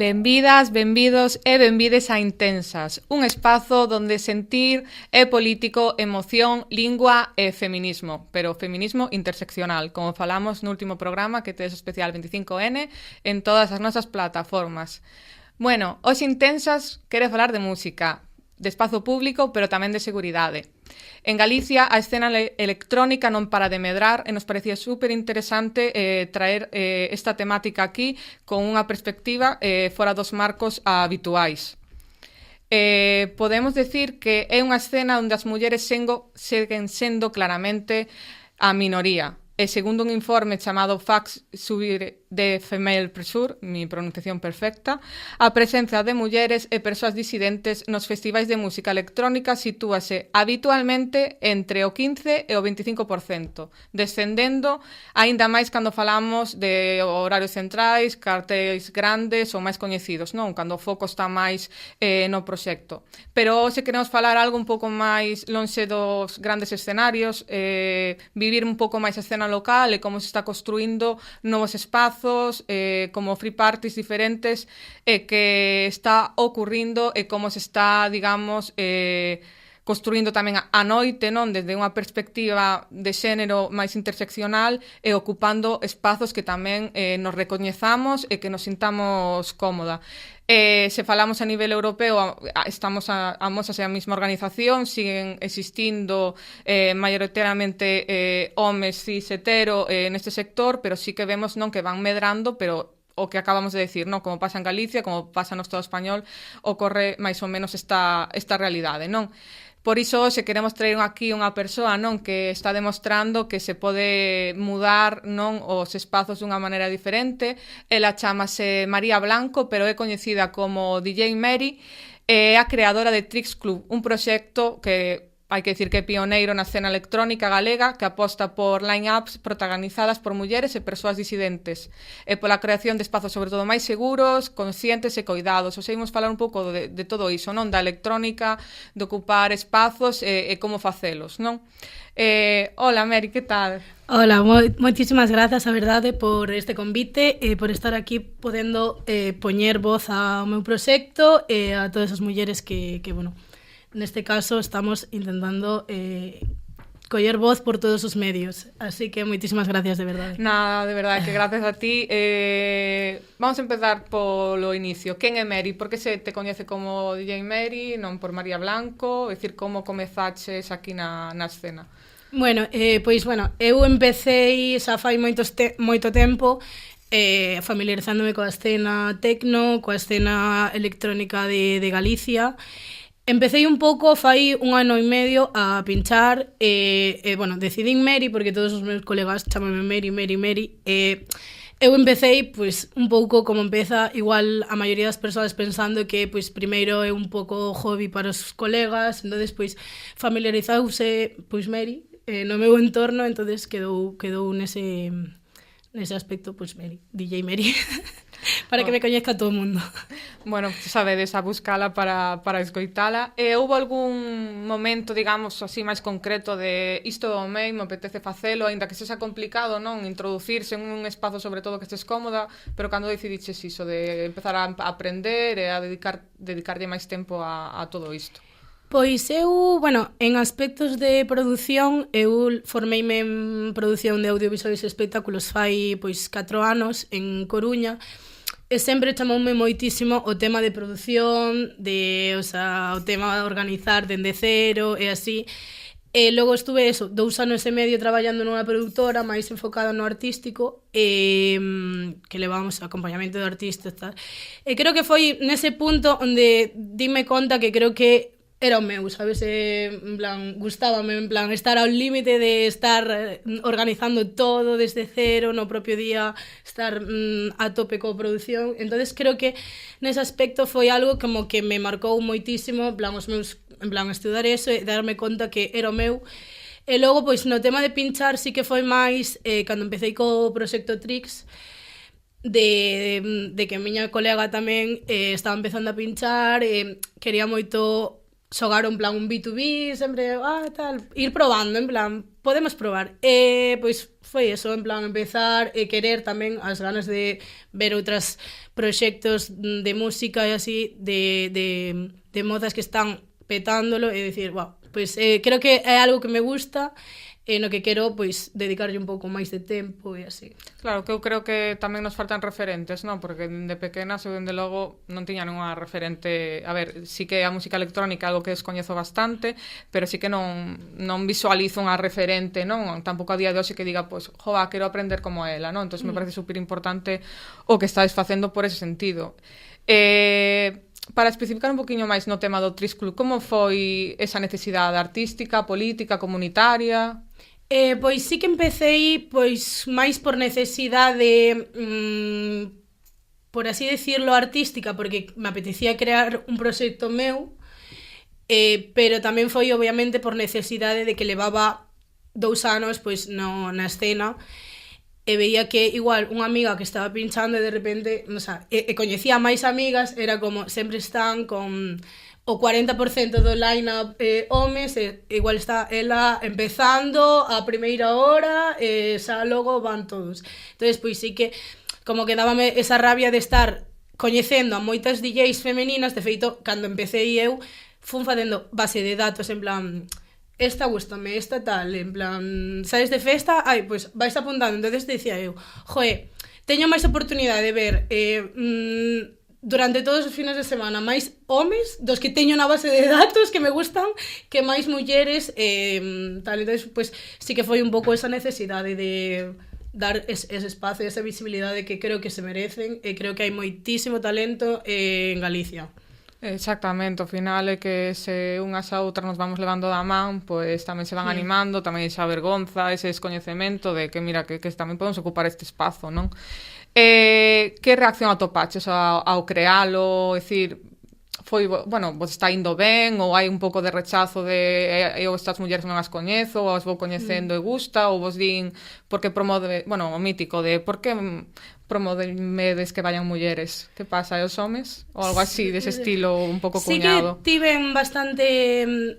Benvidas, benvidos e benvides a Intensas, un espazo donde sentir é político, emoción, lingua e feminismo, pero feminismo interseccional, como falamos no último programa que tedes especial 25N en todas as nosas plataformas. Bueno, hoxe Intensas quere falar de música, de espazo público, pero tamén de seguridade. En Galicia a escena electrónica non para de medrar e nos parecía super interesante traer esta temática aquí con unha perspectiva fora dos marcos habituais. Podemos decir que é unha escena onde as mulleres seguen sendo claramente a minoría. E segundo un informe chamado Facts Subir de Female Pressure, mi pronunciación perfecta, a presenza de mulleres e persoas disidentes nos festivais de música electrónica sitúase habitualmente entre o 15 e o 25%, descendendo aínda máis cando falamos de horarios centrais, cartéis grandes ou máis coñecidos, non? Cando o foco está máis no proxecto. Pero hoxe queremos falar algo un pouco máis lonxe dos grandes escenarios, vivir un pouco máis a escena local e como se está construindo novos espazos, como free parties diferentes que está ocurrindo e como se está, digamos, construindo tamén a noite, non? Desde unha perspectiva de xénero máis interseccional e ocupando espazos que tamén nos recoñezamos e que nos sintamos cómoda. Se falamos a nivel europeo, estamos a mosas e a mesma organización, siguen existindo maioritariamente homes cis hetero neste sector, pero sí que vemos non que van medrando, pero o que acabamos de decir, non? Como pasa en Galicia, como pasa no Estado español, ocorre máis ou menos esta realidade, non? Por iso, se queremos traer aquí unha persoa, non, que está demostrando que se pode mudar, non, os espazos dunha maneira diferente. Ela chamase María Blanco, pero é coñecida como DJ Mary, é a creadora de Trix Club, un proxecto que hai que dicir que é pioneiro na escena electrónica galega, que aposta por line-ups protagonizadas por mulleres e persoas disidentes, e pola creación de espazos sobre todo máis seguros, conscientes e coidados. Ou imos falar un pouco de todo iso, non? Da electrónica, de ocupar espazos e como facelos, non? Hola, Mary, que tal? Hola, moitísimas grazas, a verdade, por este convite e por estar aquí podendo poñer voz ao meu proxecto e a todas as mulleres que bueno, neste caso estamos intentando coller voz por todos os medios. Así que moitísimas gracias, de verdade. Nada, de verdade, que gracias a ti. Vamos a empezar polo inicio. Quen é Mary? Por que se te coñece como DJ Mary, non por María Blanco? É dicir, como comezaches aquí na escena? Bueno, eu empecé xa fai moito tempo familiarizándome coa escena tecno, coa escena electrónica de Galicia. Empecé un pouco fai un ano e medio a pinchar bueno, decidín Mary porque todos os meus colegas chamanme Mary. Eu empecé, pois, un pouco como empeza igual a maioría das persoas pensando que, pois, primeiro é un pouco hobby para os colegas, entonces, pois, familiarizouse, pois, Mary no meu entorno, entonces quedou nese aspecto, pois, Mary, DJ Mary. Para que me coñezca todo o mundo. Bueno, sabedes, a buscala para escoitala. Houve algún momento, digamos, así máis concreto de isto do mesmo, apetece facelo, aínda que sexa complicado, non? Introducirse en un espazo, sobre todo, que estés cómoda, pero cando decidiches iso de empezar a aprender e a dedicarlle máis tempo a todo isto? Pois eu, bueno, en aspectos de produción, eu formeime en produción de audiovisuais e espectáculos fai, pois, 4 anos en Coruña, e sempre chamoume moitísimo o tema de produción, o tema de organizar dende cero e así. E logo estuve 2 anos e medio traballando nunha produtora máis enfocada no artístico que levamos acompañamento de artistas, tal. E creo que foi nese punto onde dime conta que creo que era o meu, sabes? En plan, gustábame, en plan, estar ao límite de estar organizando todo desde cero, no propio día, estar a tope coa produción. Entonces creo que nese aspecto foi algo como que me marcou moitísimo, en plan, estudar eso e darme conta que era o meu. E logo, pois, no tema de pinchar sí que foi máis cando empecé co proxecto Trix, de que a miña colega tamén estaba empezando a pinchar, quería moito xogar en plan un B2B, sempre, tal, ir probando, en plan, podemos probar. Pois foi eso, en plan, empezar e querer tamén as ganas de ver outros proxectos de música e así, de mozas que están petándolo e dicir, wow, pois creo que é algo que me gusta e no que quero, pois, dedicarlle un pouco máis de tempo e así. Claro, que eu creo que tamén nos faltan referentes, non? Porque de pequenas eu, dende logo, non tiña nunha referente... A ver, sí que a música electrónica é algo que descoñezo bastante, pero sí que non visualizo unha referente, non? Tampouco a día de hoxe que diga, pois, jova, quero aprender como ela, non? Entón, me parece super importante o que estáis facendo por ese sentido. Para especificar un poquinho máis no tema do Tris Club, como foi esa necesidade artística, política, comunitaria? Pois sí que empecei pois máis por necesidade, por así decirlo, artística, porque me apetecía crear un proxecto meu, pero tamén foi obviamente por necesidade de que levaba 2 anos pois na escena e veía que igual unha amiga que estaba pinchando e de repente, o sea, e coñecía máis amigas, era como sempre están con o 40% do line-up homes, e igual está ela empezando a primeira hora e xa logo van todos. Entonces, pois sí que como que dábame esa rabia de estar coñecendo a moitas DJs femeninas. De feito, cando empecé eu, fun facendo base de datos en plan, esta gústame, esta tal, en plan, sales de festa, pois vais apuntando. Entonces dicía eu, teño máis oportunidade de ver durante todos os fines de semana máis homes dos que teño na base de datos que me gustan que máis mulleres, tal. Entonces, pois, sí que foi un pouco esa necesidade de dar ese espazo e esa visibilidade que creo que se merecen, e creo que hai moitísimo talento en Galicia. Exactamente, ao final é que se unhas a outras nos vamos levando da man, pois tamén se van animando, tamén esa vergonza, ese descoñecemento de que, mira, que tamén podemos ocupar este espazo, non? Que reacción atopaches ao crealo? É dicir, foi, bueno, vos está indo ben, ou hai un pouco de rechazo de eu estas mulleres non as coñezo, ou as vou coñecendo e gusta, ou vos din porque promove, bueno, o mítico de por que promovedes que vayan mulleres? Que pasa, e os homes? Ou algo así, dese estilo un pouco cuñado? Sí que tiven bastante,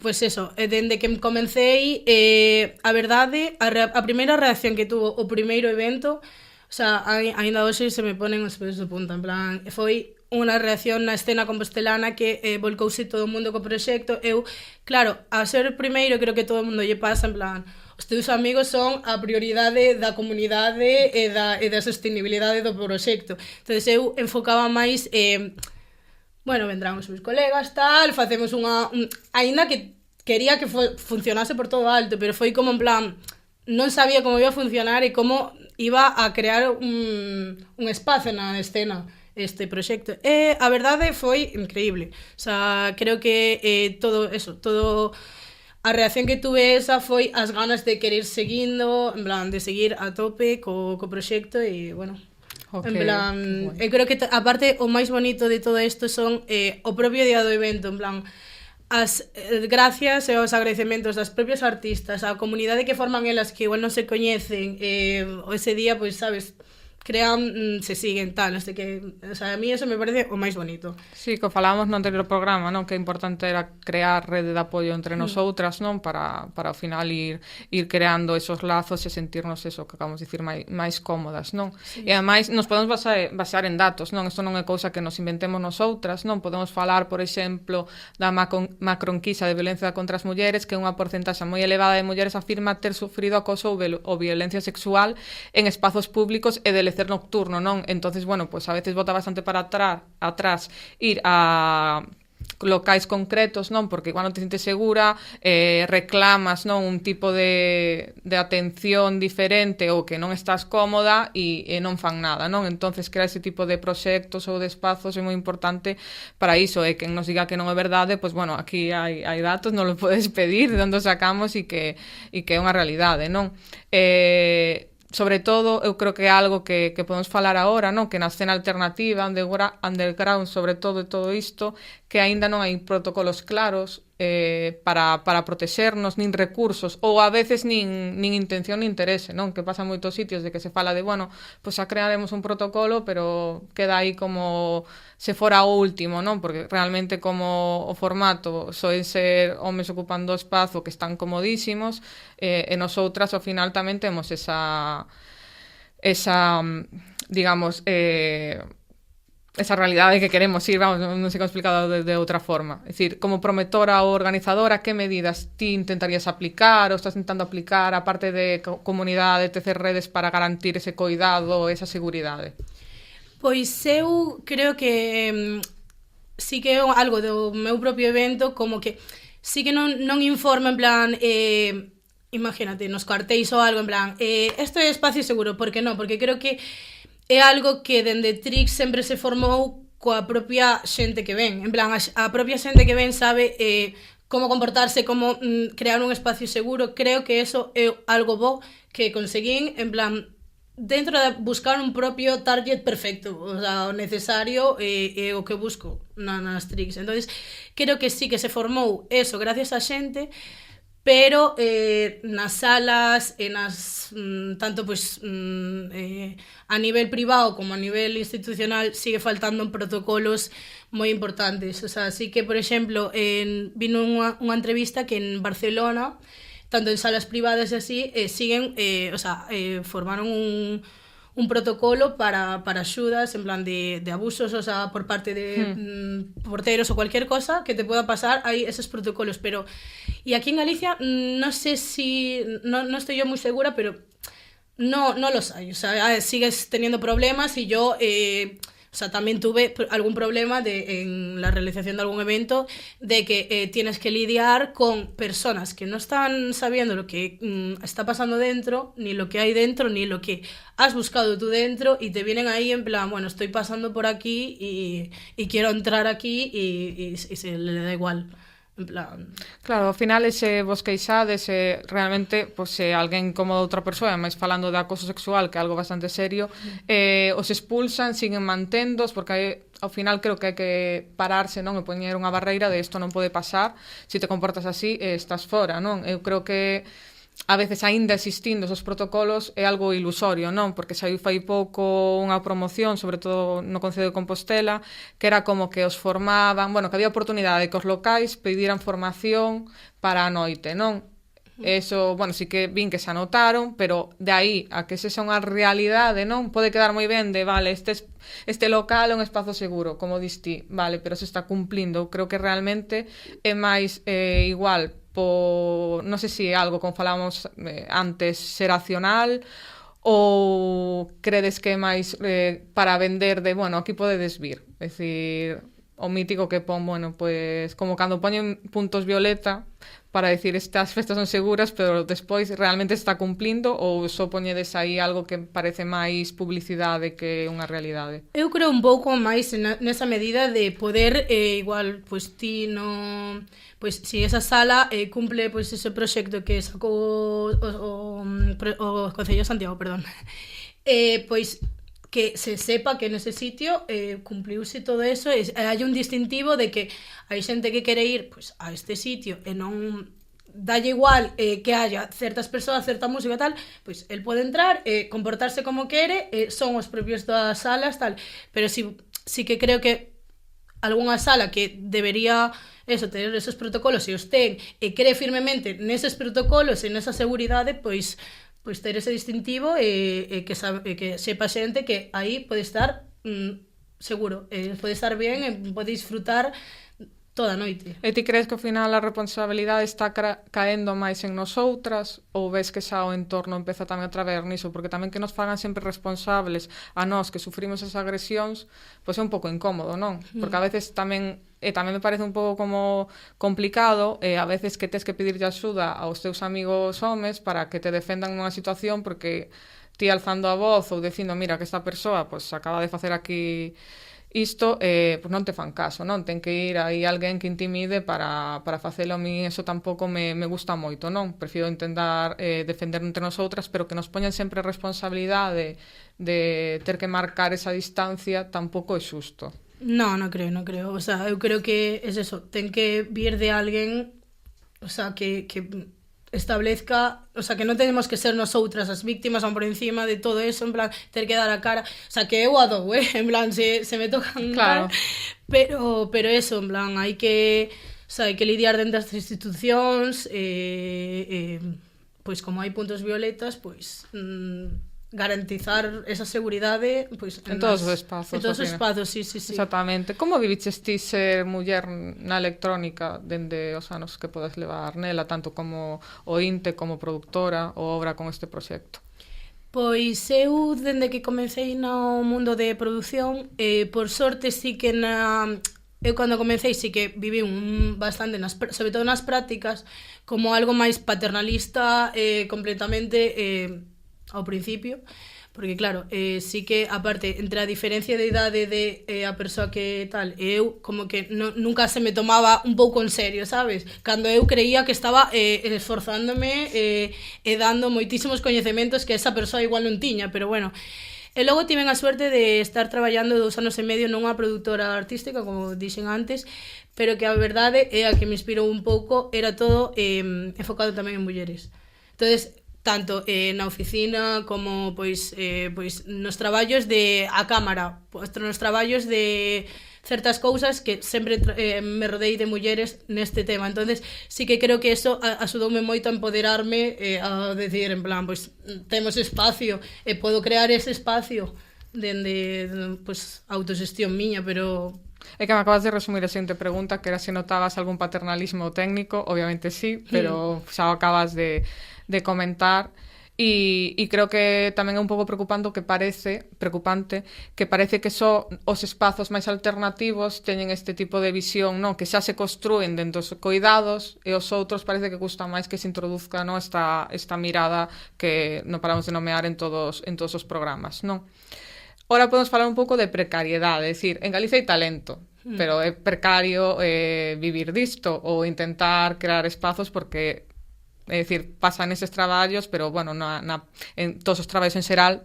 pois eso, dende que comecei, a verdade, a primeira reacción que tuvo o primeiro evento, o sea, ainda hoxe se me ponen os pelos de punta, en plan, foi unha reacción na escena compostelana que volcouse todo o mundo co proxecto. Eu, claro, a ser o primeiro, creo que todo o mundo lle pasa, en plan, os teus amigos son a prioridade da comunidade e da sostenibilidade do proxecto. Entonces eu enfocaba máis, bueno, vendrán os meus colegas, tal, facemos aínda que quería que funcionase por todo alto, pero foi como en plan, non sabía como iba a funcionar e como iba a crear un espazo na escena este proxecto. E a verdade foi increíble. O sea, creo que todo a reacción que tuve esa foi as ganas de querer seguindo, en plan, de seguir a tope co proxecto e, bueno, en plan, eu creo que aparte o máis bonito de todo isto son o propio día do evento, en plan, as gracias e os agradecementos das propios artistas, a comunidade que forman elas que igual non se coñecen, ese día, pois, sabes, crean, se siguen, tal, así que, o sea, a mí eso me parece o máis bonito. Sí, que falábamos no anterior programa, non? Que importante era crear rede de apoio entre nosoutras, non? Para ao final ir creando esos lazos e sentirnos eso, que acabamos de dicir, máis cómodas, non? Sí. E ademais nos podemos basear en datos, non? Isto non é cousa que nos inventemos nosoutras, non? Podemos falar, por exemplo, da macroenquisa de violencia contra as mulleres, que unha porcentaxe moi elevada de mulleres afirma ter sufrido acoso ou violencia sexual en espazos públicos e de lecer nocturno, non? Entonces, bueno, pues a veces bota bastante para atrás ir a locais concretos, non? Porque igual non te sientes segura, reclamas, non? Un tipo de atención diferente ou que non estás cómoda e non fan nada, non? Entonces, crear ese tipo de proxectos ou de espazos é moi importante para iso, e quen nos diga que non é verdade, pues bueno, aquí hai datos, non lo podes pedir, de onde sacamos e que é unha realidade, non? Sobre todo, eu creo que é algo que podemos falar agora, non? Que na escena alternativa, underground, sobre todo, e todo isto, que aínda non hai protocolos claros para protexernos, nin recursos, ou a veces nin intención nin interese, non? Que pasa en moitos sitios de que se fala de, bueno, pois xa crearemos un protocolo, pero queda aí como se fora o último, non? Porque realmente como o formato soen ser homes ocupando o espazo que están comodísimos, e nosotras ao final tamén temos esa digamos, esa realidade que queremos ir, vamos, non sei como explicado de outra forma. É dicir, como promotora ou organizadora, que medidas ti intentarías aplicar ou estás intentando aplicar a parte de comunidade, tecer redes para garantir ese cuidado, esa seguridade? Pois eu creo que sí que é algo do meu propio evento, como que sí que non informa en plan... imagínate, nos cuartéis ou algo en plan isto é espacio seguro, por que non? Porque creo que é algo que dende Trix sempre se formou coa propia xente que ven, en plan a propia xente que ven sabe como comportarse, como crear un espacio seguro. Creo que eso é algo bo que conseguín, en plan dentro de buscar un propio target perfecto, o sea, o necesario e o que busco nas Trix. Entonces, creo que sí que se formou eso gracias a xente, pero nas salas e nas tanto pois a nivel privado como a nivel institucional sigue faltando protocolos moi importantes. O sea, sí que, por exemplo, vino unha entrevista que en Barcelona, tanto en salas privadas e así, siguen, o sea, formaron un protocolo para axudas en plan de abusos, o sea, por parte de porteros o cualquier cosa que te pueda pasar, hay esos protocolos, pero y aquí en Galicia no sé si no estoy yo muy segura, pero no los hay, o sea, sigues teniendo problemas y yo o sea, también tuve algún problema en la realización de algún evento de que tienes que lidiar con personas que no están sabiendo lo que está pasando dentro, ni lo que hay dentro, ni lo que has buscado tú dentro, y te vienen ahí en plan, bueno, estoy pasando por aquí y quiero entrar aquí y se le da igual. En plan... Claro, ao final ese vos queixades realmente, pois, se alguén como outra persoa, máis falando de acoso sexual, que é algo bastante serio, os expulsan, siguen mantendos, porque ao final creo que hai que pararse, non, e poñer unha barreira de isto non pode pasar, se te comportas así, estás fora, non? Eu creo que a veces aínda existindo esos protocolos é algo ilusorio, non? Porque saiu fai pouco unha promoción, sobre todo no Concello de Compostela, que era como que os formaban, bueno, que había oportunidade de que os locais pediran formación para a noite, non? Eso, bueno, sí que vin que se anotaron, pero de aí a que sexa unha realidade, non? Pode quedar moi ben de, vale, este local é un espazo seguro, como diste, vale, pero se está cumplindo. Creo que realmente é máis igual non sei se é algo, como falábamos antes, xeracional, ou credes que é máis para vender de, bueno, aquí podedes vir, é dicir, o mítico que pon, bueno, pues como cando poñen puntos violeta para decir estas festas son seguras, pero despois realmente está cumplindo, ou só poñedes aí algo que parece máis publicidade que unha realidade? Eu creo un pouco máis nesa medida de poder igual, pois ti no... Pois si esa sala cumple pois ese proxecto que sacou o Concello de Santiago, perdón, pois que se sepa que nese sitio cumpliuse todo eso, e hai un distintivo de que hai xente que quere ir pois a este sitio e non dalle igual que haya certas persoas, certa música e tal, pois el pode entrar, comportarse como quere, son os propios das salas, tal, pero si que creo que algunha sala que debería eso, tener esos protocolos e os ten e cree firmemente neses protocolos e nesa seguridade, pois ter ese distintivo e que sepa xente que aí pode estar seguro, pode estar ben e pode disfrutar toda a noite. E ti crees que ao final a responsabilidade está caendo máis en nosoutras, ou ves que xa o entorno empeza tamén a traber niso? Porque tamén que nos fagan sempre responsables a nós que sufrimos esas agresións, pois é un pouco incómodo, non? Porque a veces tamén me parece un pouco como complicado, a veces que tes que pedirlle axuda aos teus amigos homes para que te defendan nunha situación, porque ti alzando a voz ou dicindo, mira, que esta persoa pois acaba de facer aquí isto, pois non te fan caso, non? Ten que ir aí alguén que intimide para facelo. A mí eso tampouco me gusta moito, non? Prefiro intentar defender entre nosotras, pero que nos poñan sempre responsabilidade de ter que marcar esa distancia tampouco é xusto. Non creo. O sea, eu creo que é eso, ten que vir de alguén, o sea, que establezca, o sea, que non tenemos que ser nosotras as víctimas por encima de todo eso, en plan, ter que dar a cara, o sea, que eu a dou, en plan, se me tocan Claro. pero eso, en plan, hai que, o sea, hai que lidiar dentro das institucións, pois como hai puntos violetas, pois garantizar esa seguridade pois En todos os espazos. En todos os así, espazos, sí. Exactamente. Como viviches ti ser muller na electrónica dende os anos que podes levar nela, tanto como ointe, como productora ou obra con este proxecto? Pois eu, dende que comecei no mundo de produción, por sorte sí que eu cando comecei sí que viví bastante, sobre todo nas prácticas, como algo máis paternalista, completamente ao principio, porque claro, sí que aparte entre a diferencia de idade de a persoa que tal, eu como que nunca se me tomaba un pouco en serio, sabes? Cando eu creía que estaba esforzándome e dando moitísimos coñecementos que esa persoa igual non tiña, pero bueno. E logo tiven a suerte de estar traballando 2 anos e medio nunha produtora artística, como dixen antes, pero que a verdade é a que me inspirou un pouco, era todo enfocado tamén en mulleres. Entonces, tanto na oficina como pois nos traballos de a cámara, nos traballos de certas cousas que sempre me rodei de mulleres neste tema. Entonces sí que creo que eso axudoume moito a empoderarme, a decir, en plan, pois temos espacio e podo crear ese espacio dende pois autoxestión miña, pero É que me acabas de resumir a seguinte pregunta, que era se notabas algún paternalismo técnico. Obviamente sí, pero xa o acabas de comentar. E creo que tamén é un pouco preocupante que parece que só os espazos máis alternativos teñen este tipo de visión, non, que xa se construen dentro dos cuidados, e os outros parece que custa máis que se introduzca, non, esta mirada que non paramos de nomear en todos os programas, non? Ora podemos falar un pouco de precariedade, é dicir, en Galicia hai talento, pero é precario vivir disto ou intentar crear espazos porque, é dicir, pasan eses traballos, pero, bueno, en todos os traballos en xeral,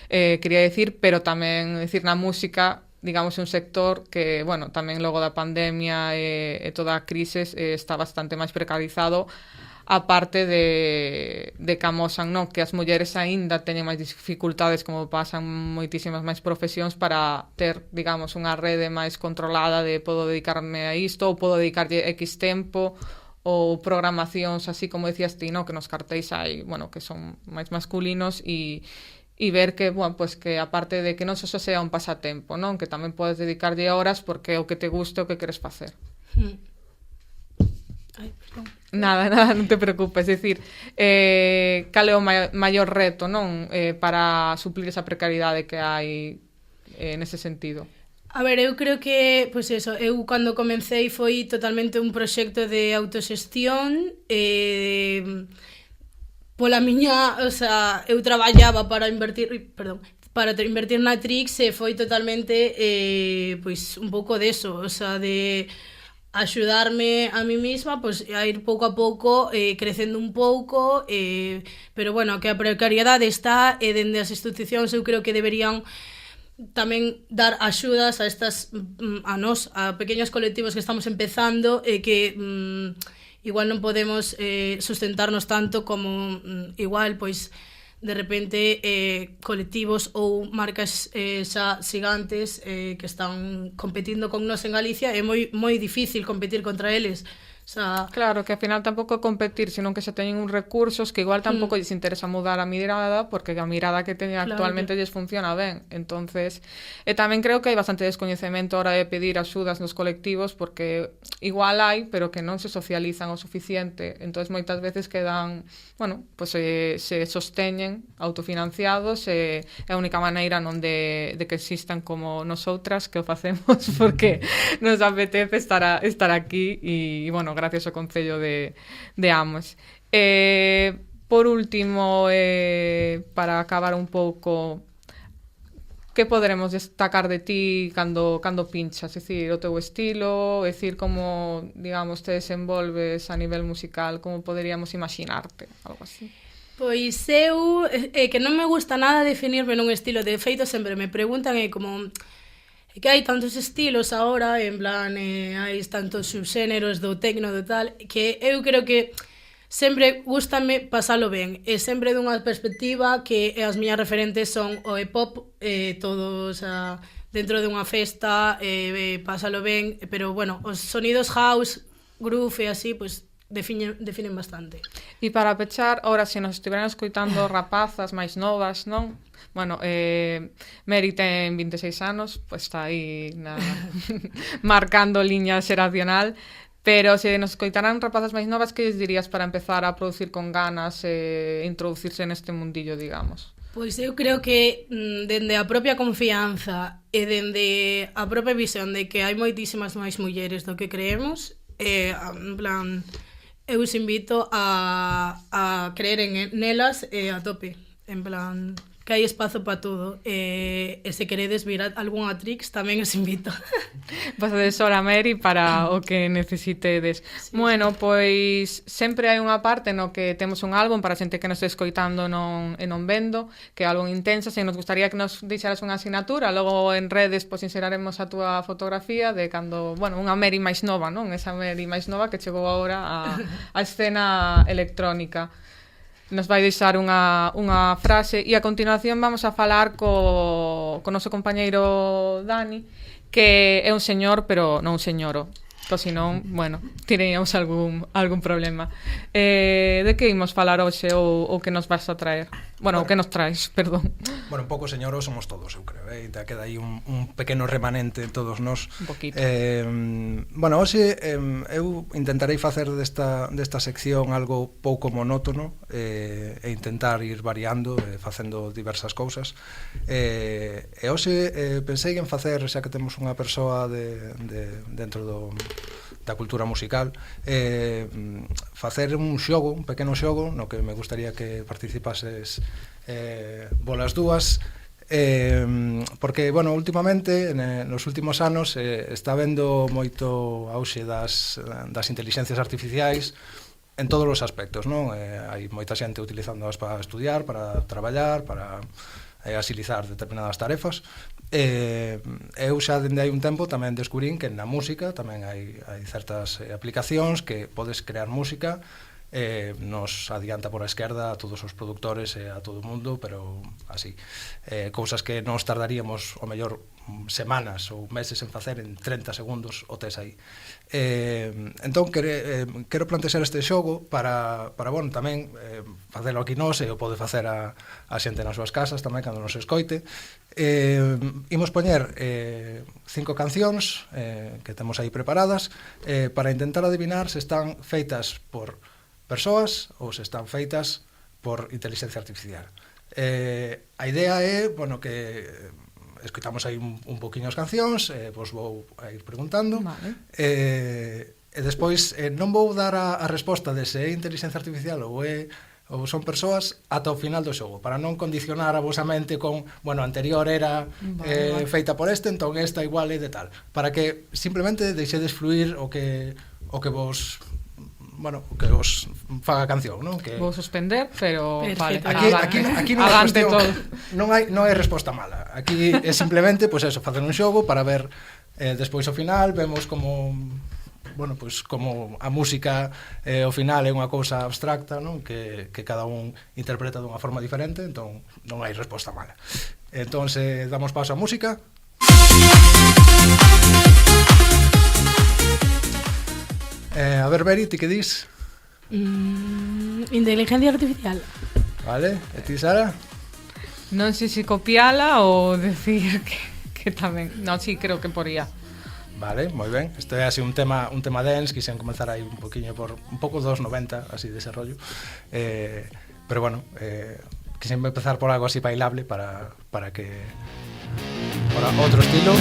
quería dicir, pero tamén, é dicir, na música, digamos, un sector que, bueno, tamén logo da pandemia e toda a crise está bastante máis precarizado, aparte de que amosan, non, que as mulleres aínda teñen máis dificultades, como pasan moitísimas máis profesións, para ter, digamos, unha rede máis controlada de podo dedicarme a isto ou podo dedicarlle X tempo, ou programacións, así como decías ti, no, que nos cartéis hai, bueno, que son máis masculinos, e ver que, bueno, pues que aparte de que non só sea un pasatempo, non, que tamén podes dedicarlle horas porque é o que te guste, o que queres facer. Ai, perdón. Nada, non te preocupes, é dicir, cal é o maior reto, non, para suplir esa precariedade que hai nese sentido? A ver, eu creo que, pois eso, eu cando comecei foi totalmente un proxecto de autoxestión, pola miña, o sea, eu traballaba para invertir na Trix, e foi totalmente, pois, un pouco deso, o sea, de axudarme a mí misma, pois, a ir pouco a pouco crecendo un pouco, pero bueno, que a precariedade está, e dende as institucións eu creo que deberían tamén dar axudas a estas a pequenos colectivos que estamos empezando, e que igual non podemos sustentarnos tanto como igual, pois de repente colectivos ou marcas xa xigantes que están competindo con nós en Galicia. É moi difícil competir contra eles. O sea, claro, que ao final tampouco competir, senón que xa teñen uns recursos que igual tampouco lles interesa mudar a mirada, porque a mirada que teñen actualmente lles funciona ben. Entonces, e tamén creo que hai bastante descoñecemento a hora de pedir axudas nos colectivos, porque igual hai, pero que non se socializan o suficiente. Entonces, moitas veces quedan, bueno, pues se sosteñen autofinanciados, e é a única maneira non de que existan como nosoutras que o facemos porque nos apetece estar aquí, e bueno, gracias ao Concello de Amos. Por último, para acabar un pouco, que poderemos destacar de ti cando pinchas? É dicir, o teu estilo, é dicir, como, digamos, te desenvolves a nivel musical, como poderíamos imaginarte, algo así? Pois eu, que non me gusta nada definirme nun estilo. De feito, sempre me preguntan, como E que hai tantos estilos agora, en plan, hai tantos subxéneros do tecno, do tal, que eu creo que sempre gústame pasalo ben, e sempre dunha perspectiva que as miñas referentes son o E-pop, todos dentro de unha festa, pasalo ben, pero bueno, os sonidos house, groove e así, pues definen bastante. E para pechar, ora, se nos estiveran escoitando rapazas máis novas, non? Bueno, Mary ten 26 anos, pois está aí marcando liña xeracional, pero se nos escoitaran rapazas máis novas, que lles dirías para empezar a producir con ganas e introducirse neste mundillo, digamos? Pois eu creo que dende a propia confianza e dende a propia visión de que hai moitísimas máis mulleres do que creemos, en plan, eu os invito a creer nelas e a tope, en plan, que hai espazo para todo, e se queredes vir algunha Trix tamén os invito. Pasadedes hora, Mary, para o que necesitedes. Sí. Bueno, pois sempre hai unha parte no que temos un álbum para a xente que nos está escoitando e non vendo, que é álbum intensa, se nos gustaría que nos deixaras unha asignatura, logo en redes pois inseraremos a túa fotografía de cando, bueno, unha Mary máis nova, non? Esa Mary máis nova que chegou agora a escena electrónica. Nos vai deixar unha frase e a continuación vamos a falar co noso compañeiro Dani, que é un señor, pero non un señoro, que senón, bueno, tireríamos algún problema. De que imos falar hoxe ou que nos vas a traer? Bueno, o que nos traes, perdón. Bueno, un pouco señoros somos todos, eu creo, ainda queda aí un pequeno remanente en todos nós. Un poquito. Bueno, hoxe eu intentarei facer desta sección algo pouco monótono e intentar ir variando, facendo diversas cousas. E hoxe pensei en facer, xa que temos unha persoa dentro da cultura musical, facer un xogo, un pequeno xogo no que me gustaría que participases bolas dúas, porque, bueno, últimamente nos últimos anos está vendo moito auxe das intelixencias artificiais en todos os aspectos, non? Hai moita xente utilizándoas para estudiar, para traballar, para agilizar determinadas tarefas. Eu xa dende hai un tempo tamén descubrín que na música tamén hai certas aplicacións que podes crear música, nos adianta por a esquerda a todos os produtores e a todo o mundo, pero así, cousas que nos tardaríamos o mellor semanas ou meses en facer, en 30 segundos o tes aí. Entón quero plantexar este xogo para bueno, tamén facelo aquí nós, e o pode facer a xente nas súas casas tamén cando nos escoite. Imos poñer 5 cancións que temos aí preparadas para intentar adivinar se están feitas por persoas ou se están feitas por inteligencia artificial. A idea é, bueno, que escoitamos aí un poquinho as cancións, vos vou a ir preguntando, vale. E despois non vou dar a resposta de se é inteligencia artificial ou son persoas ata o final do xogo, para non condicionar a vosa mente con, bueno, a anterior era feita por entón esta igual é de tal, para que simplemente deixedes fluir o que vos, bueno, que os faga a canción, non? Que vou suspender, pero vale, aquí non hai resposta mala. Aquí é simplemente, pois eso, facer un xogo para ver despois ao final vemos como, bueno, pois como a música ao final é unha cousa abstracta, non? Que cada un interpreta dunha forma diferente, entón non hai resposta mala. Entón, damos paso á música. A ver, Beri, ti que dis? Inteligencia artificial. Vale, e ti, Sara? Non sei se copiala ou decir que tamén. Non, sí, creo que por IA. Vale, moi ben. Isto é así un tema dance, quixen comenzar aí un poquinho por un pouco dos 90, así de ese rollo. Pero bueno, quixen empezar por algo así bailable para que por outro estilo.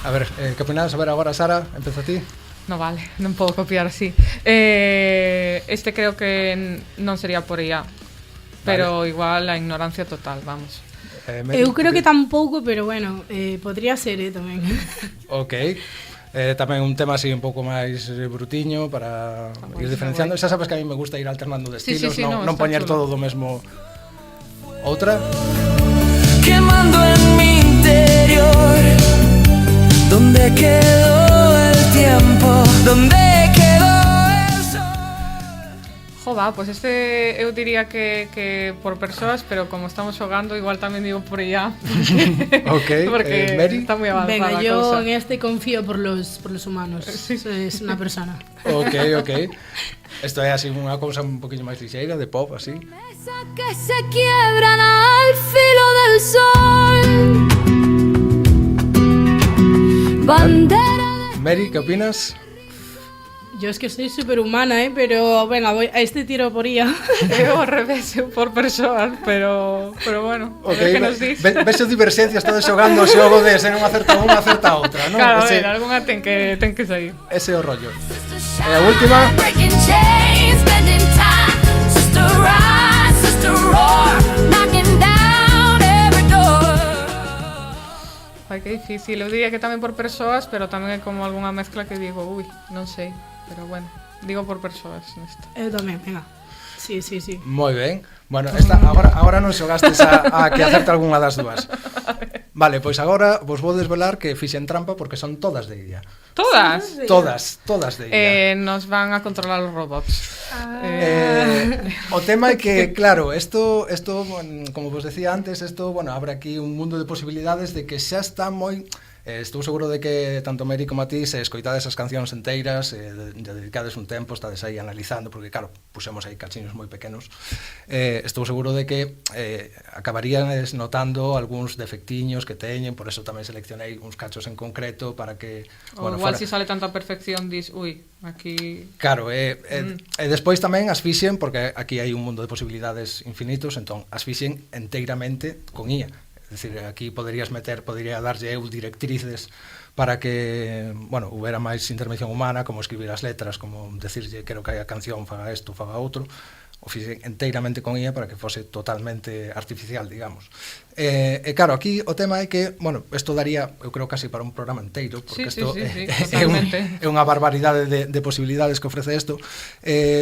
A ver, que opinas? A ver, agora, Sara, empeza ti. No vale, non podo copiar así. Este creo que non sería por IA, pero vale. Igual a ignorancia total, vamos. Eu creo que tampouco, pero bueno, podría ser tamén. Ok. Tamén un tema así un pouco máis brutiño para ir diferenciando. Xa sabes que a mí me gusta ir alternando de estilos, non poñer todo do mesmo. Outra. Quemando en mi interior, donde quedó el tiempo, donde quedó el sol. Jova, pues eu diría que por persoas, pero como estamos xogando, igual tamén digo por ella. Ok, porque Mary. está moi avanzada. Venga, a yo cousa. en este confío por los humanos. Es una persona. Ok. Esto é así unha cousa un poquinho máis lixeira, de pop, así. Mesa que se quiebran al filo del sol. Bandera de... Mary, ¿qué opinas? Yo es que soy superhumana, pero venga, voy a este tiro por IA. Eu ao revés, eu por persoas, pero bueno, a ver que nos dis. Vexo diverxencias todo xogando o xogo de se non acerta unha, acerta outra, non? Claro, a ver, algunha ten que sair. Ese é o rollo. E a última. Breaking chains, bending time. Sister rise, sister roar, knocking down every door. Ai, que difícil. Eu diría que tamén por persoas, pero tamén é como algunha mezcla que digo, non sei. Pero bueno, digo por persoas nesta. Eu tamén, venga. Sí. Moi ben. Bueno, esta agora non xogastes a que acerta algunha das dúas. Vale, pois agora vos vou desvelar que fixen trampa porque son todas de ella. Todas? Todas de ella. Nos van a controlar os robots. O tema é que, claro, isto, como vos decía antes, abre aquí un mundo de posibilidades de que xa está moi... estou seguro de que tanto Mary como a ti se escoitades as cancións enteiras, dedicades un tempo, estades aí analizando, porque claro, pusemos aí cachiños moi pequenos. Estou seguro de que acabaríades notando algúns defectiños que teñen, por eso tamén seleccionei uns cachos en concreto para que... igual si sale tanta perfección, dis, aquí... Claro, e despois tamén as fixen, porque aquí hai un mundo de posibilidades infinitos, entón as fixen enteiramente con IA. Es decir, aquí podría darlle eu directrices para que, houbera máis intervención humana, como escribir as letras, como decirlle quero que a canción faga isto, faga outro. O fixen enteiramente con IA para que fose totalmente artificial, digamos. E claro, aquí o tema é que, isto daría, eu creo, casi para un programa inteiro, porque isto é unha barbaridade de posibilidades que ofrece isto,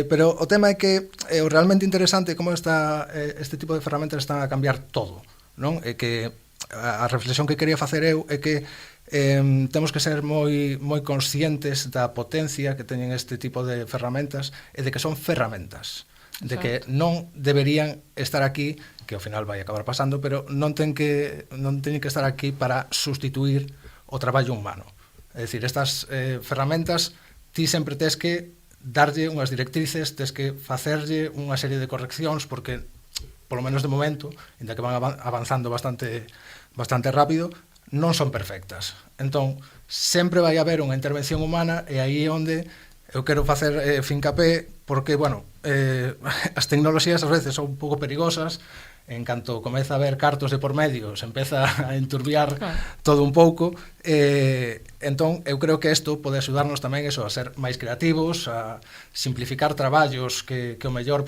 pero o tema é que é realmente interesante como este tipo de ferramentas están a cambiar todo, non? É que a reflexión que quería facer eu é que temos que ser moi conscientes da potencia que teñen este tipo de ferramentas e de que son ferramentas, de que non deberían estar aquí, que ao final vai acabar pasando, pero non teñen que estar aquí para sustituir o traballo humano. É dicir, estas ferramentas ti sempre tes que darlle unhas directrices, tes que facerlle unha serie de correccións, porque polo menos de momento, ainda que van avanzando bastante rápido, non son perfectas. Entón, sempre vai haber unha intervención humana e aí é onde eu quero facer fincapé, porque, as tecnoloxías ás veces son un pouco perigosas, en canto comeza a haber cartos de por medio, se empeza a enturbiar todo un pouco, entón eu creo que isto pode axudarnos tamén a ser máis creativos, a simplificar traballos que o mellor,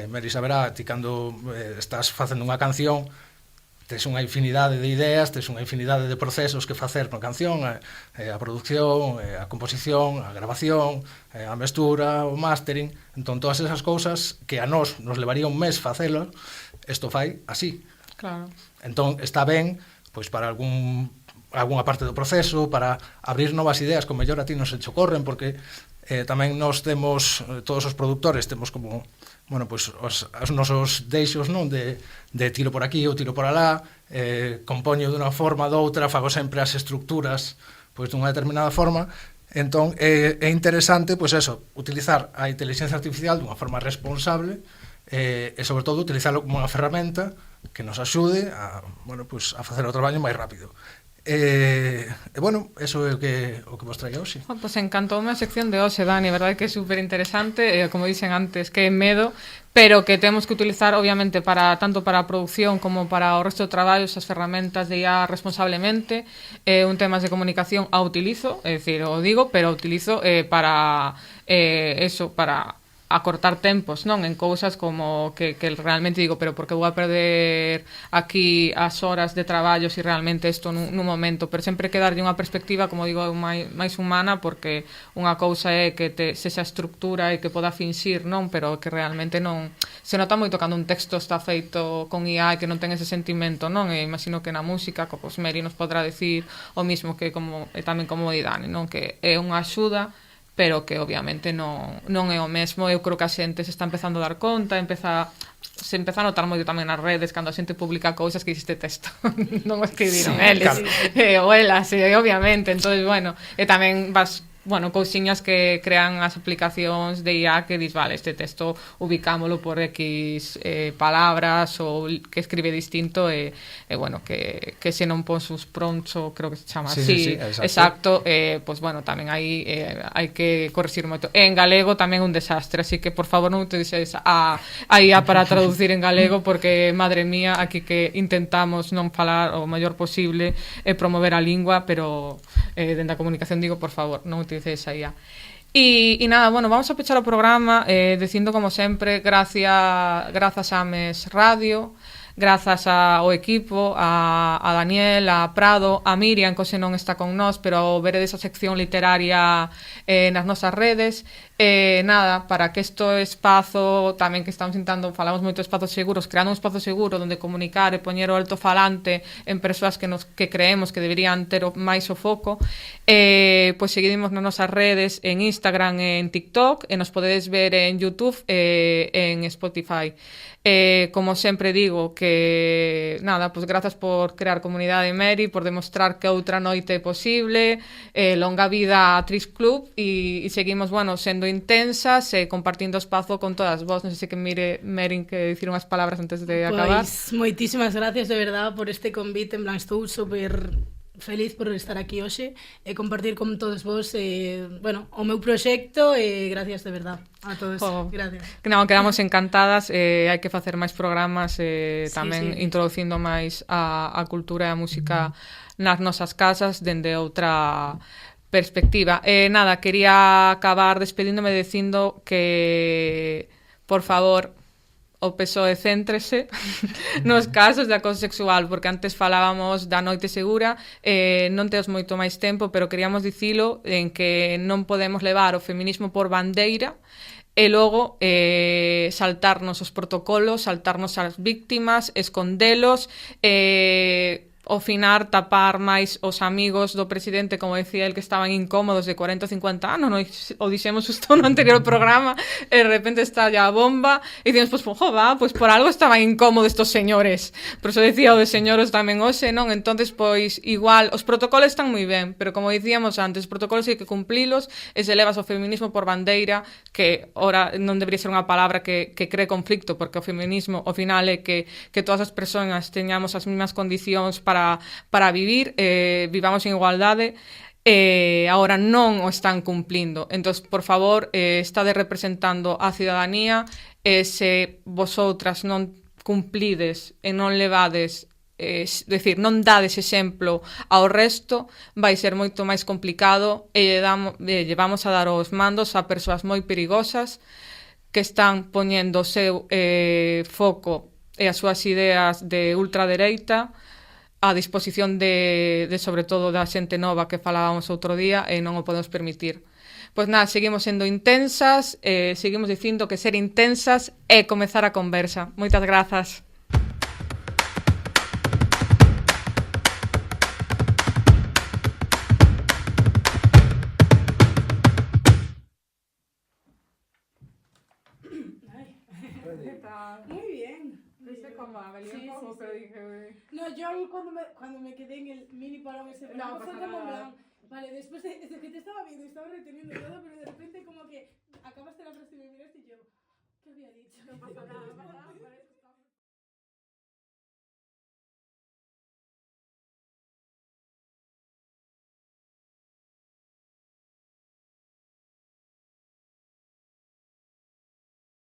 Mary saberá, ti cando estás facendo unha canción, tes unha infinidade de ideas, tes unha infinidade de procesos que facer na canción, a produción, a composición, a grabación, a mestura, o mastering. Entón, todas esas cousas que a nos levaría un mes facelo, isto fai así. Claro. Entón, está ben, pois para algunha parte do proceso, para abrir novas ideas que mellor a ti non se te ocorren, porque tamén nos temos, todos os produtores temos como os nosos deixos, non, de tiro por aquí ou tiro por alá, compoño dunha forma ou doutra, fago sempre as estructuras dunha determinada forma. Entón é interesante utilizar a inteligencia artificial dunha forma responsable e sobre todo utilizarlo como unha ferramenta que nos axude a facer o traballo máis rápido. Eso é o que vos traía hoxe. Pois encantoume a sección de hoxe, Dani, verdade que é super interesante, como dicen antes, que é medo, pero que temos que utilizar obviamente tanto para a produción como para o resto de traballos as ferramentas de IA responsablemente. Un temas de comunicación utilizo, é dicir, o digo, pero utilizo para acortar tempos, non? En cousas como que realmente digo, pero por que vou a perder aquí as horas de traballo se realmente isto nun momento, pero sempre que darlle unha perspectiva, como digo, máis humana, porque unha cousa é que sexa estructura e que poda finxir, non? Pero que realmente non se nota moito cando un texto está feito con IA e que non ten ese sentimento, non? E imagino que na música, como Meri nos podrá decir o mismo que tamén como di Dani, non? Que é unha axuda, pero que obviamente non é o mesmo. Eu creo que a xente se está empezando a dar conta, se empeza a notar moito tamén nas redes cando a xente publica cousas que existe texto non o escribiron eles ou elas, obviamente. Entonces, bueno, e tamén vas cousiñas que crean as aplicacións de IA que dis, vale, este texto ubicámolo por X palabras ou que escribe distinto e bueno, que se non pon sus prompts, ou creo que se chama así, exacto, pois bueno, tamén aí hai que corrixir moito. En galego tamén un desastre, así que por favor non utilices a IA para traducir en galego, porque, madre mía, aquí que intentamos non falar o mellor posible e promover a lingua, pero dende a comunicación digo, por favor, non utilices esa IA. E nada, bueno, vamos a pechar o programa dicindo, como sempre, grazas a Ames Radio, grazas ao equipo, a Daniel, a Prado, a Miriam, que hoxe non está con nós, pero veredes a sección literaria nas nosas redes. Nada, para que este espazo tamén que estamos intentando, falamos moito de espazos seguros, creando un espazo seguro onde comunicar e poñer o altofalante en persoas que creemos que deberían ter máis o foco, pois seguimos nas nosas redes, en Instagram e en TikTok, e nos podedes ver en YouTube e en Spotify. Como sempre digo, que nada, pois grazas por crear comunidade, Meri, por demostrar que outra noite é posible, longa vida a Tris Club, e seguimos, bueno, sendo intensas e compartindo espazo con todas vos. Non sei se que Merin que dicir unhas palabras antes de acabar. Pois moitísimas gracias de verdad por este convite, en plan estou super feliz por estar aquí hoxe e compartir con todos vos bueno, o meu proxecto, e gracias de verdad a todos. Gracias. Non, quedamos encantadas, hai que facer máis programas, tamén introducindo máis a cultura e a música nas nosas casas dende outra perspectiva. Nada, quería acabar despedíndome dicindo que, por favor, o PSOE céntrese nos casos de acoso sexual, porque antes falábamos da noite segura, non temos moito máis tempo, pero queríamos dicilo en que non podemos levar o feminismo por bandeira e logo saltarnos os protocolos, saltarnos as víctimas, escondelos, ofinar, tapar máis os amigos do presidente, como decía el, que estaban incómodos de 40 ou 50 anos, non? O dixemos justo no anterior programa, e de repente está ya a bomba, e dicimos, pois por algo estaban incómodos estos señores. Por eso decía o de señores tamén hoxe, non? Entonces, pois, igual, os protocolos están moi ben, pero como dicíamos antes, os protocolos hai que cumplilos, e se levas o feminismo por bandeira, que ora non debería ser unha palabra que cree conflicto, porque o feminismo, ao final, é que todas as persoas teñamos as mesmas condicións para vivir, vivamos en igualdade, agora non o están cumplindo. Entón, por favor, estade representando a cidadanía, se vosoutras non cumplides e non levades, decir, non dades exemplo ao resto, vai ser moito máis complicado, e vamos a dar os mandos a persoas moi perigosas que están poñendo o seu foco e as súas ideas de ultradereita a disposición de sobre todo da xente nova que falábamos outro día, e non o podemos permitir. Pois nada, seguimos sendo intensas, seguimos dicindo que ser intensas é comezar a conversa. Moitas grazas. Muy bien. ¿Viste cómo Amelia Sí, un poco? sí, Pero sí. dije... No, yo ahí cuando me quedé en el mini parón ese, No fue pasa como en nada. plan, vale, después de que te estaba viendo, estaba reteniendo todo, pero de repente como que acabaste la frase y me miraste y yo, ¿qué había dicho? No pasa nada,